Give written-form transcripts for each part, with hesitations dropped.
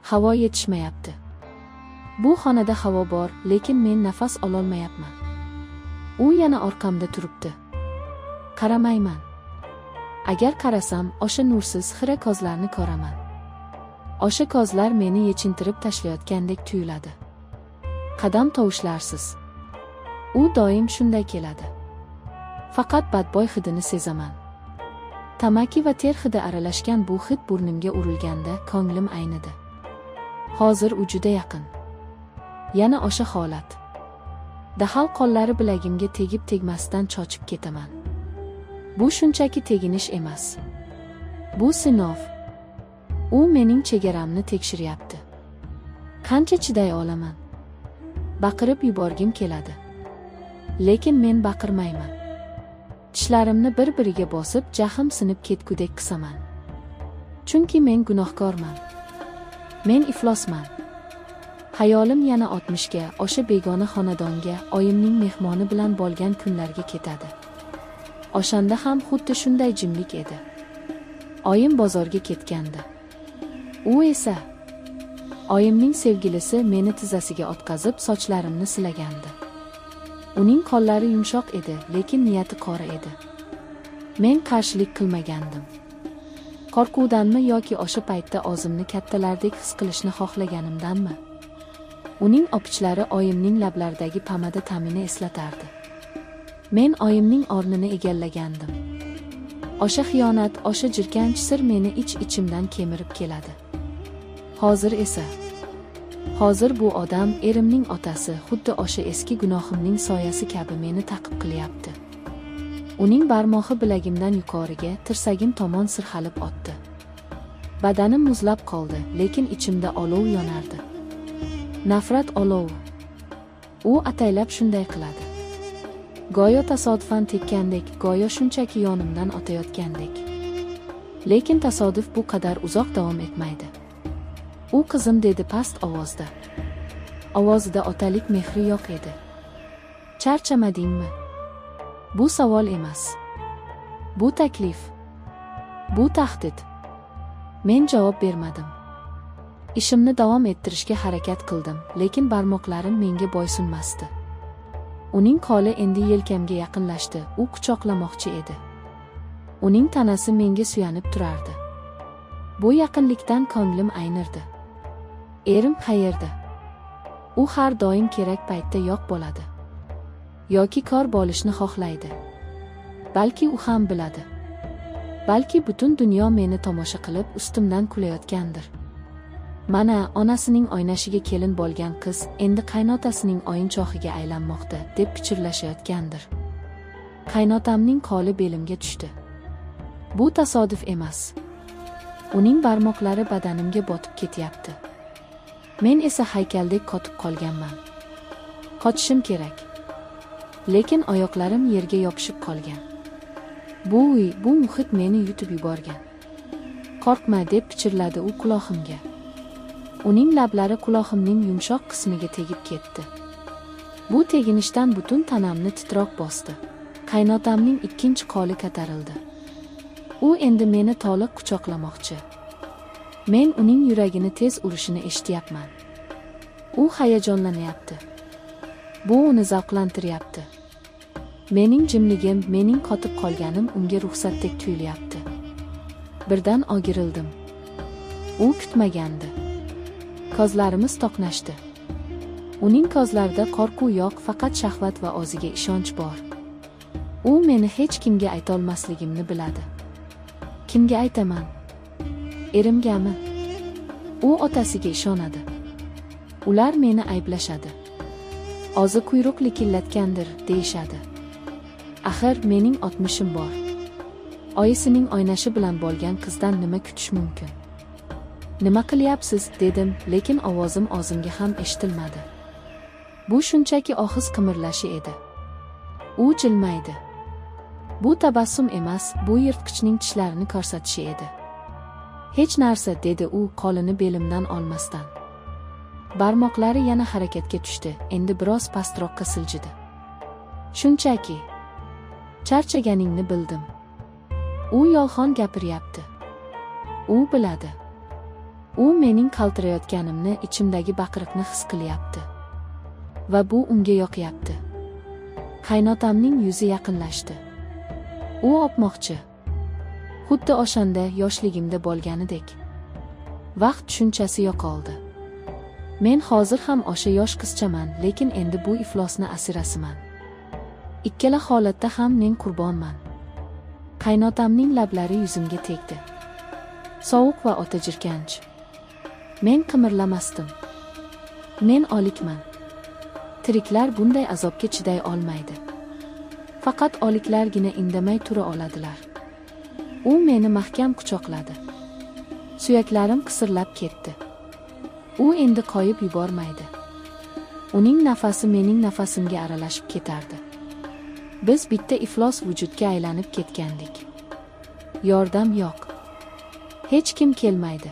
Havo yetishmayapti. Bu xonada havo bor, lekin men nafas ololmayapman. U yana orqamda turibdi. Qaramayman. Agar qarasam, o'sha nursiz xira ko'zlarni ko'raman. O'sha ko'zlar meni yechintirib tashlayotgandek tuyuladi. Qadam tovushlarsiz. U doim shunday keladi. Faqat badbo'y hidini sezaman. Tamaki va ter hidi aralashgan bu hid burnimga urilganda ko'nglim aynidi. Hozir u juda yaqin. Yana o'sha holat. Dahal qo'llari bilagimga tegib-tegmasdan chochib ketaman. Bu shunchaki teginish emas. Bu sinov. U mening chegaramni tekshiryapti. Qancha chiday olaman? Baqirib yuborgim keladi. Lekin men baqirmayman. Tishlarimni bir-biriga bosib, jahim sinib ketgudek qisaman. Chunki men gunohkorman. Men iflosman. Hayolim yana 60 ga, o'sha begona xonadonga, oyimning mehmoni bilan bo'lgan kunlarga ketadi. O'shanda ham xuddi shunday jimlik edi. Oyim bozorga ketgandi. U esa oyimning sevgilisi meni tizzasiga o'tkazib sochlarimni silagandi. Uning qo'llari yumshoq edi, lekin niyati qora edi. Men qarshilik qilmagandim. Qo'rquvdanmi yoki o'sha paytda o'zimni kattalardek his qilishni xohlaganimdanmi? Uning opichlari oyimning lablaridagi pomada ta'mini eslatardi. Men oyimning o'rnini egallagandim. O'sha xiyonat, o'sha jirkanch sir meni ich-ichimdan kemirib keladi. Hozir bu odam, erimning otasi, xuddi o'sha eski gunohimning soyasi kabi meni ta'qib qilyapti. Uning barmog'i bilagimdan yuqoriga, tirsagim tomon sirg'alib o'tdi. Badanim muzlab qoldi, lekin ichimda olov yonardi. Nafrat olovi. U ataylab shunday qiladi. Go'yo tasodifan tekkandek, go'yo shunchaki yonimdan o'tayotgandek. Lekin tasodif bu qadar uzoq davom etmaydi. U qizim dedi past ovozda. Ovozida otalik mehri yo'q edi. Charchamadingmi? Bu savol emas. Bu taklif. Bu tahdid. Men javob bermadim. Ishimni davom ettirishga harakat qildim, lekin barmoqlarim menga bo'ysunmasdi. Uning qo'li endi yelkamga yaqinlashdi, u quchoqlamoqchi edi. Uning tanasi menga suyanib turardi. Bu yaqinlikdan ko'nglim aynirdi. Erim qayerda? U har doim kerak paytda yo'q bo'ladi. Yoki kor bo'lishni xohlaydi. Balki u ham biladi. Balki butun dunyo meni tomosha qilib ustimdan kulayotgandir. Mana onasining oynashiga kelin bo'lgan qiz endi qaynotasining o'yinchoqiga aylanmoqda deb pichirlashayotgandir. Qaynotamning qo'li belimga tushdi. Bu tasodif emas. Uning barmoqlari badanimga botib ketyapti. Men esa haykaldek qotib qolganman. Qochishim kerak. Lekin oyoqlarim yerga yopishib qolgan. Bu uy, bu muhit meni yutib yuborgan. Qo'rqma deb pichirladi u quloqimga. Uning lablari quloqimning yumshoq qismiga tegib ketdi. Bu teginishdan butun tanamni titroq bosdi. Qaynotamning ikkinchi qo'li ko'tarildi. U endi meni to'liq quchoqlamoqchi. Men uning yuragini tez urishini eshityapman. U hayajonlanyapti. Bu uni zavqlantiryapti. Mening jimligim, mening qotib qolganim unga ruxsatdek tuyulyapti. Birdan o'girildim. U kutmagandi. Ko'zlarimiz to'qnashdi. Uning ko'zlarida qo'rquv yo'q, faqat shahvat va o'ziga ishonch bor. U meni hech kimga aytolmasligimni biladi. Kimga aytaman? Erimgami? U otasiga ishonadi. Ular meni ayblashadi. O'zi quyruq likillatgandir, deyishadi. Axir mening 60im bor. Oyisining oynashi bilan bo'lgan qizdan nima kutish mumkin? Nima qilyapsiz dedim, lekin ovozim o'zimga ham eshitilmadi. Bu shunchaki og'iz qimirlashi edi. U jilmaydi. Bu tabassum emas, bu yirtqichning tishlarini ko'rsatishi edi. Hech narsa dedi u qo'lini belimdan olmasdan. Barmoqlari yana harakatga tushdi, endi biroz pastroqqa siljidi. Shunchaki charchaganingni bildim. U yolg'on gapiryapti. U biladi. U mening qaltirayotganimni, ichimdagi baqiriqni his qilyapti. Va bu unga yoqyapti. Qaynotamning yuzi yaqinlashdi. U o'pmoqchi. Xuddi o'shanda yoshligimda bo'lganidek. Vaqt tushunchasi yo'qoldi. Men hozir ham o'sha yosh qizchaman, lekin endi bu iflosni asirasiman. Ikkala holatda ham men qurbonman. Qaynotamning lablari yuzimga tegdi. Sovuq va o'ta jirkanch. Men qimirlamasdim. Men o'likman. Tiriklar bunday azobga chiday olmaydi. Faqat o'liklargina indamay tura oladilar. U meni mahkam quchoqladi. Suyaklarim qisirlab ketdi. U endi qoyib yubormaydi. Uning nafasi mening nafasimga aralashib ketardi. Biz bitta iflos vujudga aylanib ketgandik. Yordam yo'q. Hech kim kelmaydi.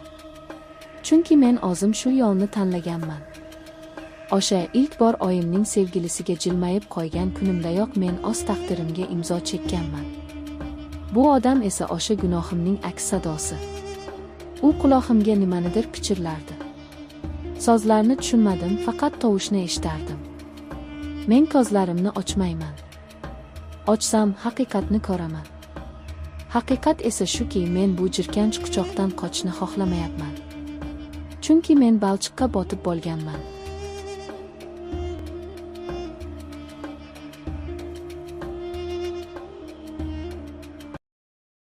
Chunki men o'zim shu yo'lni tanlaganman. O'sha ilk bor oyimning sevgilisiga jilmayib qo'ygan kunimdayoq men o'z taqdirimga imzo chekkanman. Bu odam esa o'sha gunohimning aks sadosi. U quloqimga nimanidir pichirlardi. So'zlarni tushunmadim, faqat tovushni eshitardim. Men ko'zlarimni ochmayman. Ochsam haqiqatni ko'raman. Haqiqat esa shuki, men bu jirkanch quchoqdan qochishni xohlamayapman. Chunki men balchiqqa botib bo'lganman.